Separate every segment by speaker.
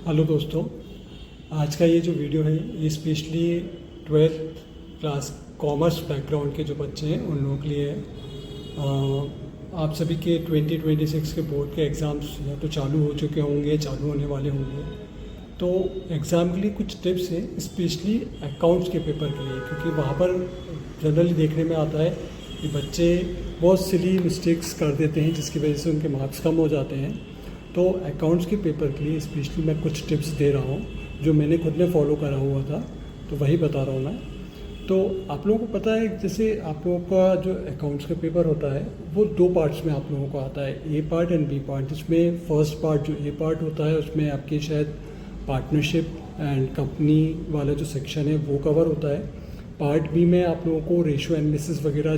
Speaker 1: Hello दोस्तों, आज का ये जो वीडियो है ये specially 12th class commerce background के जो बच्चे हैं उन लोगों के लिए है। आप सभी के 2026 के बोर्ड के एग्ज़ाम्स या तो चालू हो चुके होंगे, चालू होने वाले होंगे। तो एग्ज़ाम के लिए कुछ टिप्स हैं स्पेशली अकाउंट्स के पेपर के लिए, क्योंकि वहाँ पर जनरली देखने में आता है कि बच्चे बहुत सिली मिस्टेक्स कर देते हैं जिसकी वजह से उनके मार्क्स कम हो जाते हैं। तो अकाउंट्स के पेपर के लिए स्पेशली मैं कुछ टिप्स दे रहा हूँ जो मैंने खुद ने फॉलो करा हुआ था, तो वही बता रहा हूँ मैं। तो आप लोगों को पता है, जैसे आप लोगों का जो अकाउंट्स का पेपर होता है वो दो पार्ट्स में आप लोगों को आता है, ए पार्ट एंड बी पार्ट। जिसमें फर्स्ट पार्ट जो ए पार्ट होता है उसमें आपके शायद पार्टनरशिप एंड कंपनी वाला जो सेक्शन है वो कवर होता है। पार्ट बी में आप लोगों को रेशियो एनालिसिस वगैरह,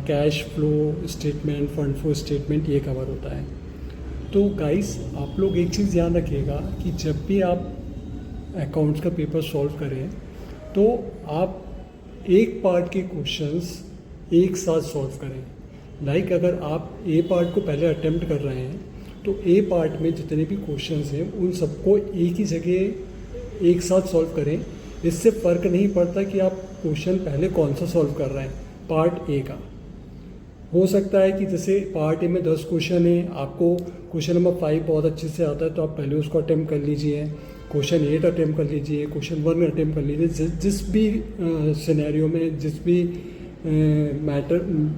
Speaker 1: cash flow statement, fund flow statement ये कवर होता है। तो गाइस, आप लोग एक चीज़ ध्यान रखिएगा कि जब भी आप अकाउंट्स का पेपर सॉल्व करें तो आप एक पार्ट के क्वेश्चंस एक साथ सॉल्व करें। लाइक अगर आप ए पार्ट को पहले अटेम्प्ट कर रहे हैं तो ए पार्ट में जितने भी क्वेश्चंस हैं उन सबको एक ही जगह एक साथ सॉल्व करें। इससे फ़र्क नहीं पड़ता कि आप क्वेश्चन पहले कौन सा सॉल्व कर रहे हैं। पार्ट ए का हो सकता है कि जैसे पार्ट ए में 10 क्वेश्चन है, आपको क्वेश्चन नंबर 5 बहुत अच्छे से आता है तो आप पहले उसको अटेम्प्ट कर लीजिए, क्वेश्चन 8 अटेम्प्ट कर लीजिए, क्वेश्चन 1 अटेम्प्ट कर लीजिए। जिस भी सिनेरियो में, जिस भी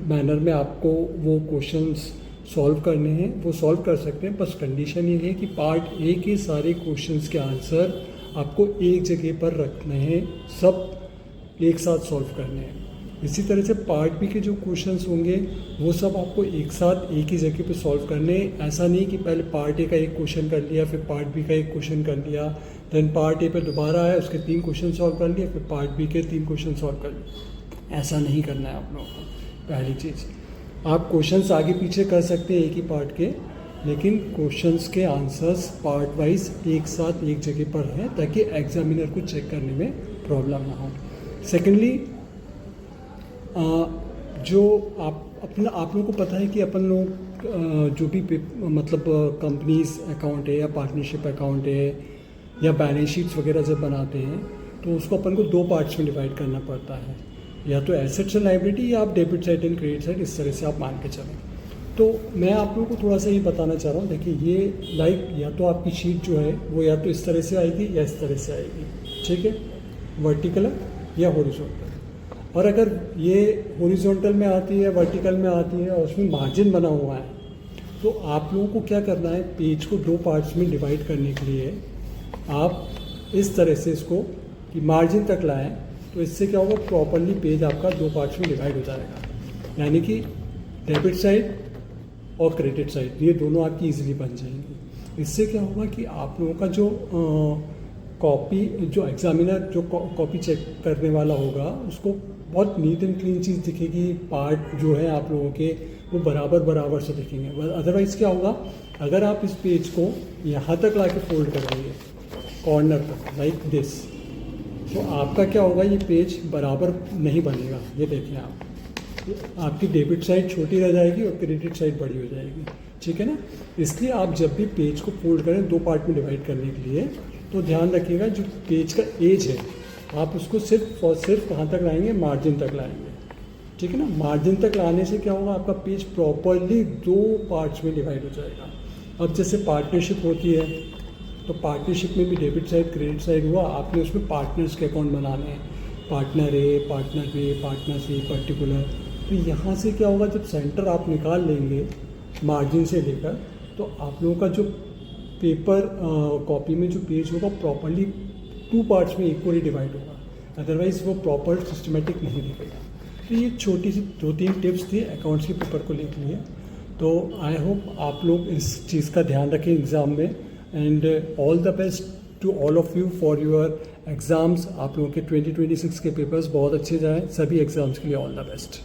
Speaker 1: मैनर में आपको वो क्वेश्चंस सॉल्व करने हैं वो सॉल्व कर सकते हैं। बस कंडीशन ये है कि पार्ट ए के सारे क्वेश्चंस के आंसर आपको एक जगह पर रखने हैं, सब एक साथ सॉल्व करने हैं। इसी तरह से पार्ट बी के जो क्वेश्चंस होंगे वो सब आपको एक साथ एक ही जगह पे सॉल्व करने हैं। ऐसा नहीं कि पहले पार्ट ए का एक क्वेश्चन कर लिया, फिर पार्ट बी का एक क्वेश्चन कर लिया, देन पार्ट ए पे दोबारा आया, उसके 3 क्वेश्चन सॉल्व कर लिए, फिर पार्ट बी के 3 क्वेश्चन सॉल्व कर लिए। ऐसा नहीं करना है आप लोगों को। पहली चीज़, आप क्वेश्चंस आगे पीछे कर सकते हैं एक ही पार्ट के, लेकिन क्वेश्चंस के आंसर्स पार्ट वाइज एक साथ एक जगह पर हैं ताकि एग्जामिनर को चेक करने में प्रॉब्लम ना हो। सेकेंडली, जो आप लोगों को पता है कि अपन लोग जो भी मतलब कंपनीज अकाउंट है या पार्टनरशिप अकाउंट है या बैलेंस शीट्स वगैरह जब बनाते हैं तो उसको अपन को 2 पार्ट्स में डिवाइड करना पड़ता है, या तो एसेट्स एंड लायबिलिटी या आप debit side and credit side, इस तरह से आप मान के चलें। तो मैं आप लोगों को थोड़ा सा ये बताना चाह रहा हूँ। देखिए, ये लाइक या तो आपकी शीट जो है वो या तो इस तरह से आएगी या इस तरह से आएगी, ठीक है, वर्टिकल या हॉरिजॉन्टल। और अगर ये हॉरिजॉन्टल में आती है, वर्टिकल में आती है और उसमें मार्जिन बना हुआ है, तो आप लोगों को क्या करना है, पेज को 2 पार्ट्स में डिवाइड करने के लिए आप इस तरह से इसको कि मार्जिन तक लाएं, तो इससे क्या होगा, प्रॉपरली पेज आपका 2 पार्ट्स में डिवाइड हो जाएगा। यानी कि डेबिट साइड और क्रेडिट साइड ये दोनों आपकी ईजिली बन जाएंगी। इससे क्या होगा कि आप लोगों का जो कॉपी, जो एग्जामिनर जो कॉपी चेक करने वाला होगा उसको बहुत नीट एंड क्लीन चीज़ दिखेगी। पार्ट जो है आप लोगों के वो बराबर से दिखेंगे। अदरवाइज़ क्या होगा, अगर आप इस पेज को यहाँ तक ला के फोल्ड कर देंगे कॉर्नर तक लाइक दिस, तो आपका क्या होगा, ये पेज बराबर नहीं बनेगा। ये देखें आप, आपकी डेबिट साइड छोटी रह जाएगी और क्रेडिट साइड बड़ी हो जाएगी, ठीक है ना। इसलिए आप जब भी पेज को फोल्ड करें 2 पार्ट में डिवाइड करने के लिए, तो ध्यान रखिएगा जो पेज का एज है आप उसको सिर्फ और सिर्फ कहाँ तक लाएंगे, मार्जिन तक लाएंगे, ठीक है ना। मार्जिन तक लाने से क्या होगा, आपका पेज प्रॉपरली 2 पार्ट्स में डिवाइड हो जाएगा। अब जैसे पार्टनरशिप होती है तो पार्टनरशिप में भी डेबिट साइड क्रेडिट साइड हुआ, आपने उसमें पार्टनर्स के अकाउंट बनाने हैं, partner A, partner B, partner C, particular. तो यहाँ से क्या होगा, जब सेंटर आप निकाल लेंगे मार्जिन से लेकर, तो आप लोगों का जो पेपर कॉपी में जो पेज होगा प्रॉपरली 2 पार्ट्स में इक्वली डिवाइड होगा। अदरवाइज़ वो प्रॉपर सिस्टमेटिक नहीं दिखेगा। तो ये छोटी सी 2-3 टिप्स थी अकाउंट्स के पेपर को लेकर लिए। तो आई होप आप लोग इस चीज़ का ध्यान रखें एग्ज़ाम में। And all the best to all of you for your exams. आप लोगों के 2026 के पेपर्स बहुत अच्छे जाएँ। सभी एग्ज़ाम्स के लिए ऑल द बेस्ट।